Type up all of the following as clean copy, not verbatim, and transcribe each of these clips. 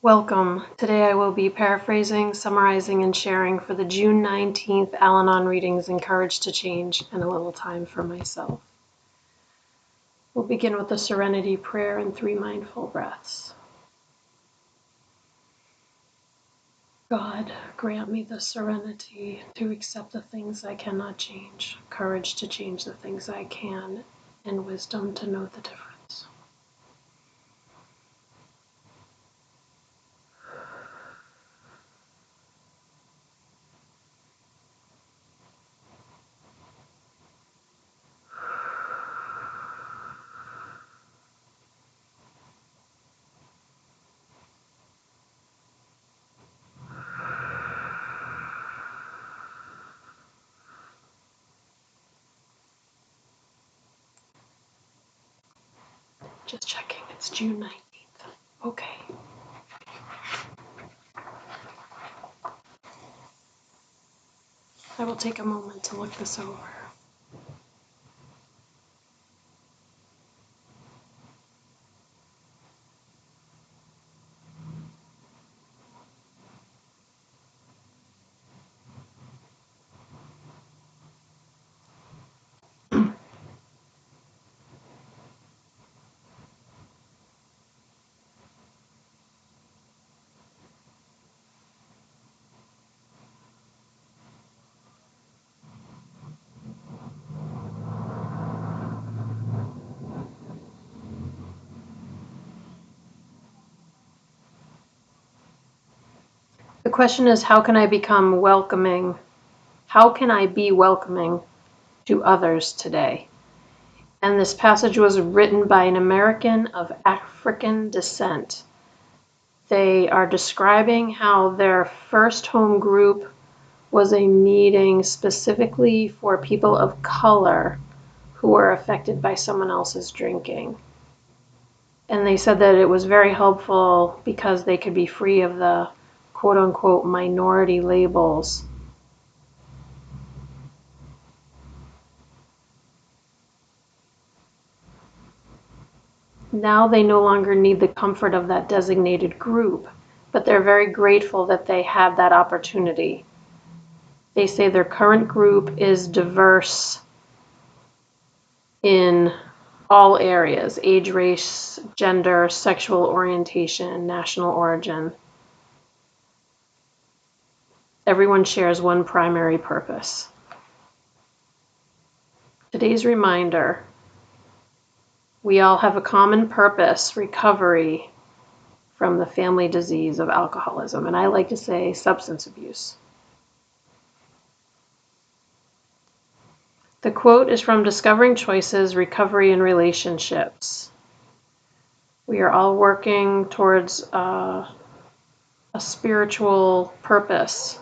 Welcome. Today I will be paraphrasing, summarizing, and sharing for the June 19th Al-Anon readings Encouraged to Change and a little time for myself. We'll begin with the Serenity Prayer and 3 mindful breaths. God, grant me the serenity to accept the things I cannot change, courage to change the things I can, and wisdom to know the difference. Just checking, it's June 19th. Okay. I will take a moment to look this over. The question is, how can I become welcoming? How can I be welcoming to others today? And this passage was written by an American of African descent. They are describing how their first home group was a meeting specifically for people of color who were affected by someone else's drinking. And they said that it was very helpful because they could be free of the quote-unquote minority labels. Now they no longer need the comfort of that designated group, but they're very grateful that they had that opportunity. They say their current group is diverse in all areas: age, race, gender, sexual orientation, national origin. Everyone shares one primary purpose. Today's reminder: we all have a common purpose: recovery from the family disease of alcoholism, and I like to say substance abuse. The quote is from Discovering Choices, Recovery and Relationships. We are all working towards a spiritual purpose.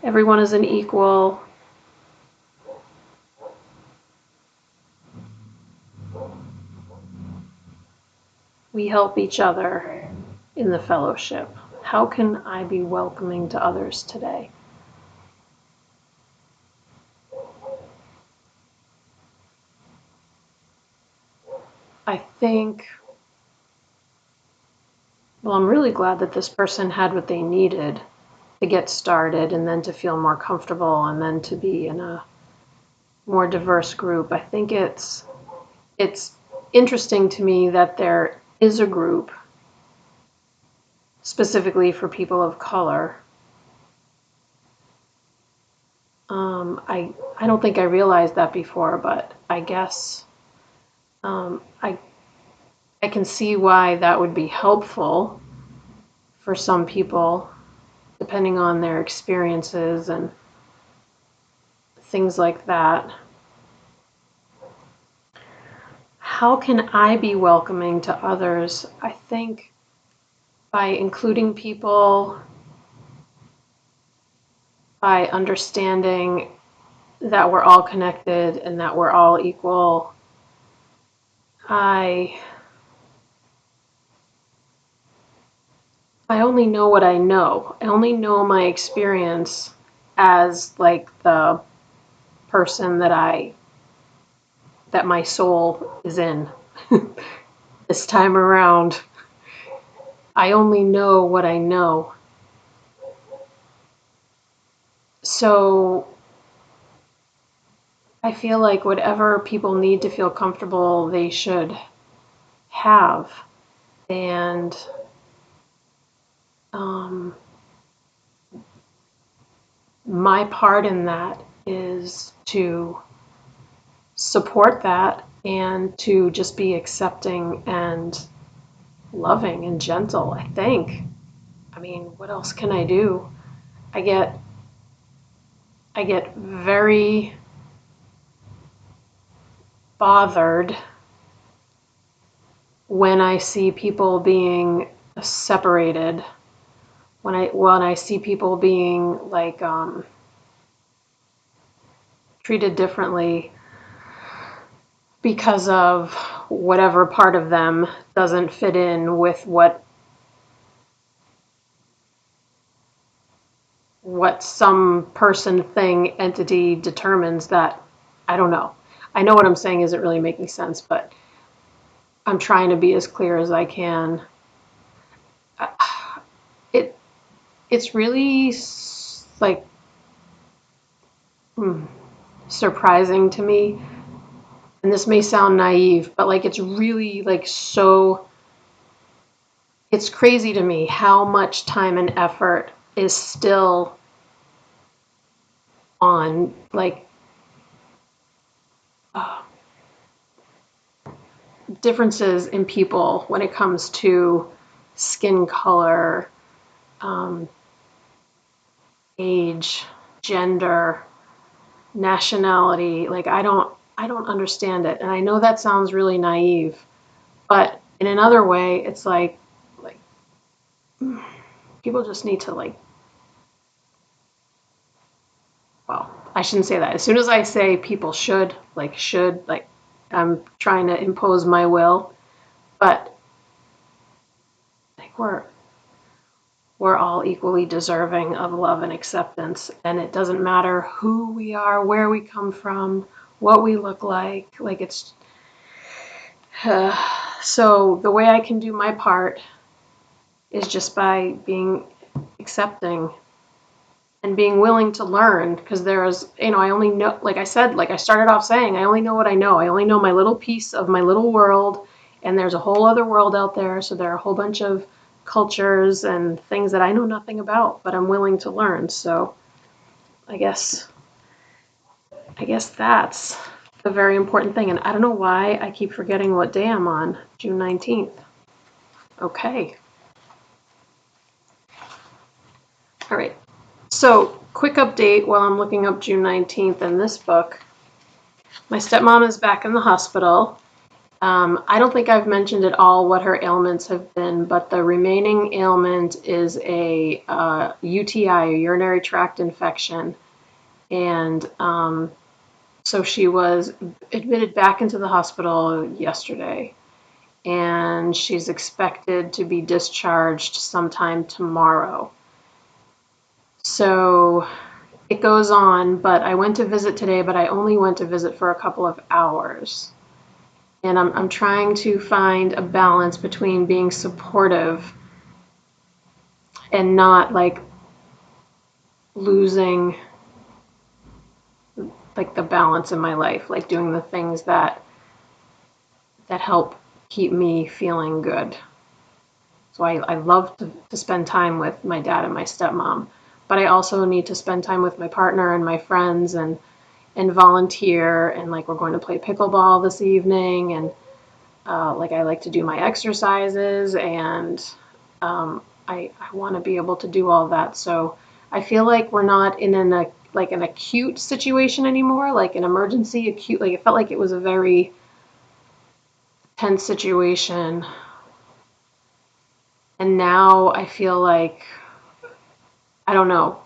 Everyone is an equal. We help each other in the fellowship. How can I be welcoming to others today? I think, well, I'm really glad that this person had what they needed to get started and then to feel more comfortable and then to be in a more diverse group. I think it's interesting to me that there is a group specifically for people of color. I don't think I realized that before, but I guess I can see why that would be helpful for some people, depending on their experiences and things like that. How can I be welcoming to others? I think by including people, by understanding that we're all connected and that we're all equal. I only know what I know. I only know my experience as like the person that my soul is in this time around. I only know what I know. So I feel like whatever people need to feel comfortable, they should have. And um, my part in that is to support that and to just be accepting and loving and gentle, I think. I mean, what else can I do? I get I get very bothered when I see people being separated, when I see people being like treated differently because of whatever part of them doesn't fit in with what some person, thing, entity determines that. I don't know. I know what I'm saying isn't really making sense, but I'm trying to be as clear as I can. It it's really like surprising to me, and this may sound naive, but like it's really like so it's crazy to me how much time and effort is still on like uh, differences in people when it comes to skin color, um, age, gender, nationality. Like I don't understand it, and I know that sounds really naive, but in another way, it's like people just need to like. Well, I shouldn't say that. As soon as I say people should like, I'm trying to impose my will, but like we're all equally deserving of love and acceptance. And it doesn't matter who we are, where we come from, what we look like. Like it's so the way I can do my part is just by being accepting and being willing to learn because there's, I only know, like I said, like I started off saying, I only know what I know. I only know my little piece of my little world, and there's a whole other world out there. So there are a whole bunch of cultures and things that I know nothing about, but I'm willing to learn. So I guess I guess that's a very important thing. And I don't know why I keep forgetting what day I'm on. June 19th. Okay. All right. So, quick update while I'm looking up June 19th in this book. My stepmom is back in the hospital. I don't think I've mentioned at all what her ailments have been, but the remaining ailment is a UTI, a urinary tract infection. And so she was admitted back into the hospital yesterday. And she's expected to be discharged sometime tomorrow. So it goes on, but I went to visit today, but I only went to visit for a couple of hours. And I'm trying to find a balance between being supportive and not like losing like the balance in my life, like doing the things that help keep me feeling good. So I love to spend time with my dad and my stepmom, but I also need to spend time with my partner and my friends and volunteer, and like we're going to play pickleball this evening, and like I like to do my exercises, and I want to be able to do all that. So I feel like we're not in an acute situation anymore, like an emergency acute. Like it felt like it was a very tense situation, and now I feel like I don't know.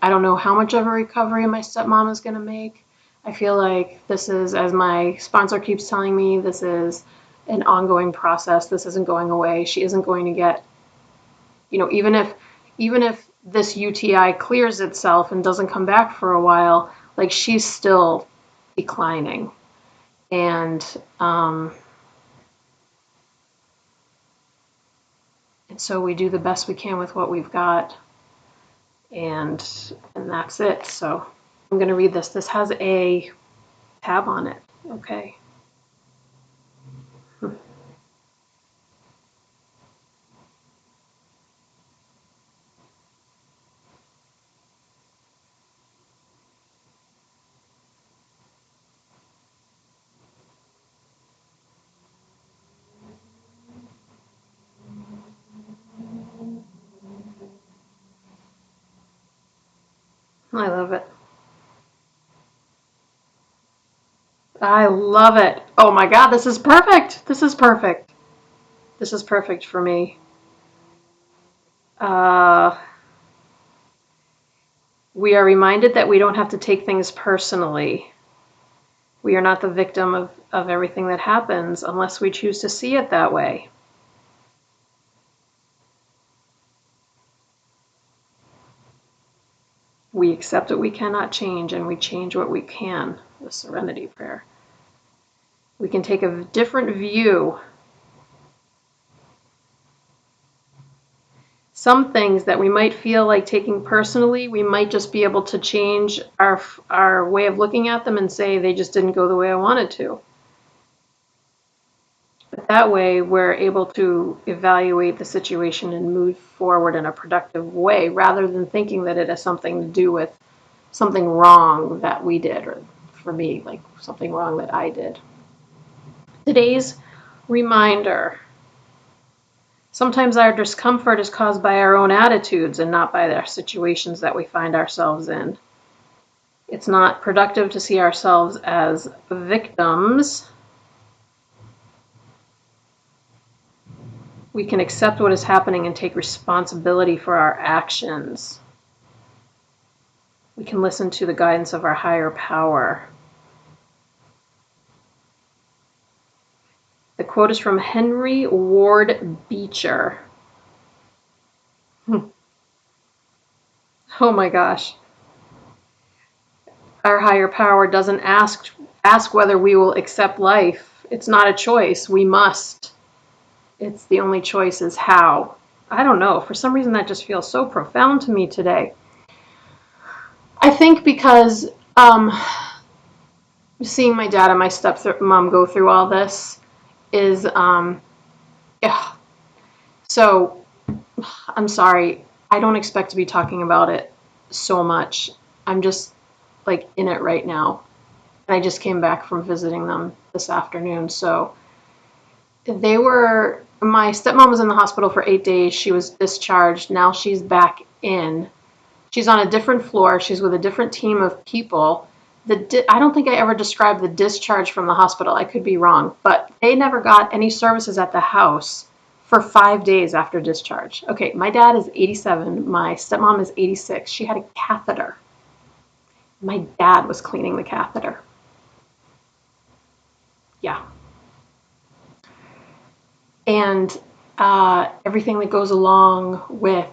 I don't know how much of a recovery my stepmom is going to make. I feel like this is, as my sponsor keeps telling me, this is an ongoing process. This isn't going away. She isn't going to get, even if this UTI clears itself and doesn't come back for a while, like she's still declining. And so we do the best we can with what we've got, and that's it. So I'm going to read this. This has a tab on it. Okay. I love it. I love it. Oh my God, this is perfect. This is perfect. This is perfect for me. Uh, we are reminded that we don't have to take things personally. We are not the victim of everything that happens unless we choose to see it that way. We accept what we cannot change and we change what we can. The Serenity Prayer. We can take a different view. Some things that we might feel like taking personally, we might just be able to change our way of looking at them and say they just didn't go the way I wanted to. But that way, we're able to evaluate the situation and move forward in a productive way rather than thinking that it has something to do with something wrong that we did, or for me, like something wrong that I did. Today's reminder. Sometimes our discomfort is caused by our own attitudes and not by the situations that we find ourselves in. It's not productive to see ourselves as victims. We can accept what is happening and take responsibility for our actions. We can listen to the guidance of our higher power. The quote is from Henry Ward Beecher. Oh my gosh. Our higher power doesn't ask whether we will accept life. It's not a choice. We must. It's the only choice is how. I don't know. For some reason, that just feels so profound to me today. I think because seeing my dad and my stepmom go through all this is, yeah. So, I'm sorry. I don't expect to be talking about it so much. I'm just like in it right now. And I just came back from visiting them this afternoon. So my stepmom was in the hospital for 8 days. She was discharged. Now she's back in. She's on a different floor. She's with a different team of people. I don't think I ever described the discharge from the hospital. I could be wrong. But they never got any services at the house for 5 days after discharge. Okay, my dad is 87. My stepmom is 86. She had a catheter. My dad was cleaning the catheter. Yeah. And everything that goes along with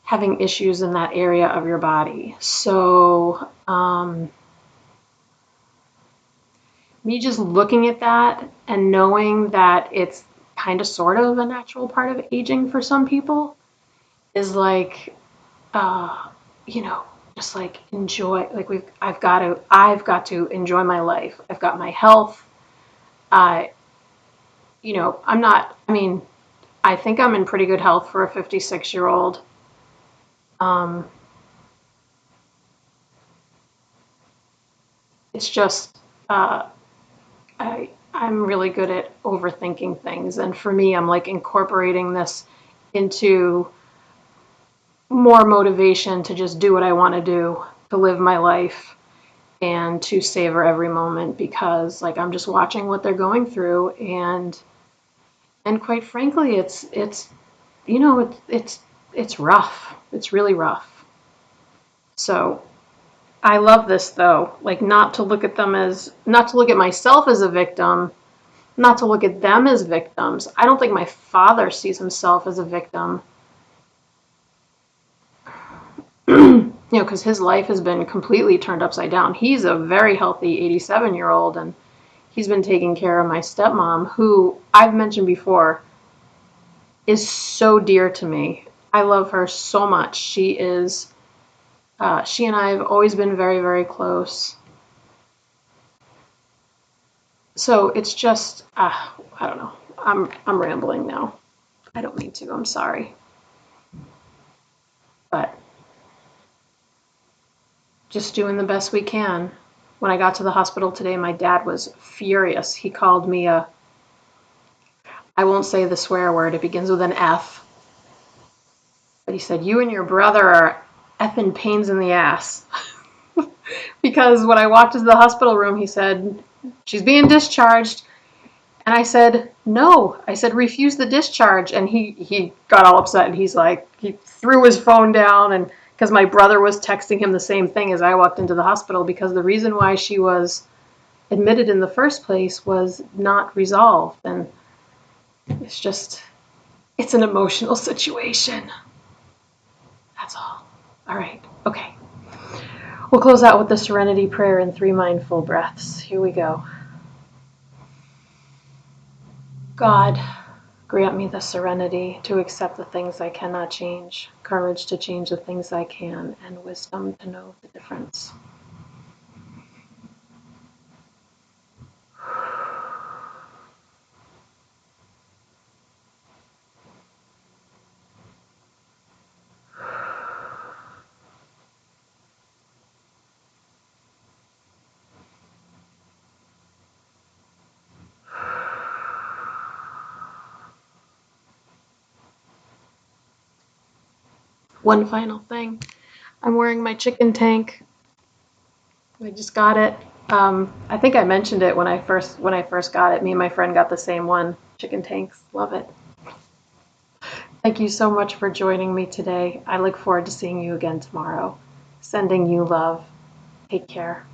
having issues in that area of your body. So me just looking at that and knowing that it's kind of sort of a natural part of aging for some people is like, just like enjoy, like I've got to enjoy my life. I've got my health. I'm not, I think I'm in pretty good health for a 56-year-old. It's just, I'm really good at overthinking things. And for me, I'm like incorporating this into more motivation to just do what I want to do, to live my life and to savor every moment because like I'm just watching what they're going through and quite frankly, it's rough. It's really rough. So I love this though, like not to look at myself as a victim, not to look at them as victims. I don't think my father sees himself as a victim. Because his life has been completely turned upside down. He's a very healthy 87-year-old, and he's been taking care of my stepmom, who I've mentioned before. is so dear to me. I love her so much. She and I have always been very, very close. So it's just, I don't know. I'm rambling now. I don't mean to. I'm sorry. But just doing the best we can. When I got to the hospital today, my dad was furious. He called me I won't say the swear word, it begins with an F. But he said, "You and your brother are effing pains in the ass." Because when I walked into the hospital room, he said, "She's being discharged." And I said, "No." I said, "Refuse the discharge." And he got all upset, and he threw his phone down, and because my brother was texting him the same thing as I walked into the hospital, because the reason why she was admitted in the first place was not resolved. And it's an emotional situation. That's all. All right. Okay. We'll close out with the serenity prayer in 3 mindful breaths. Here we go. God, grant me the serenity to accept the things I cannot change, courage to change the things I can, and wisdom to know the difference. One final thing. I'm wearing my chicken tank. I just got it. I think I mentioned it when I first got it. Me and my friend got the same one. Chicken tanks. Love it. Thank you so much for joining me today. I look forward to seeing you again tomorrow. Sending you love. Take care.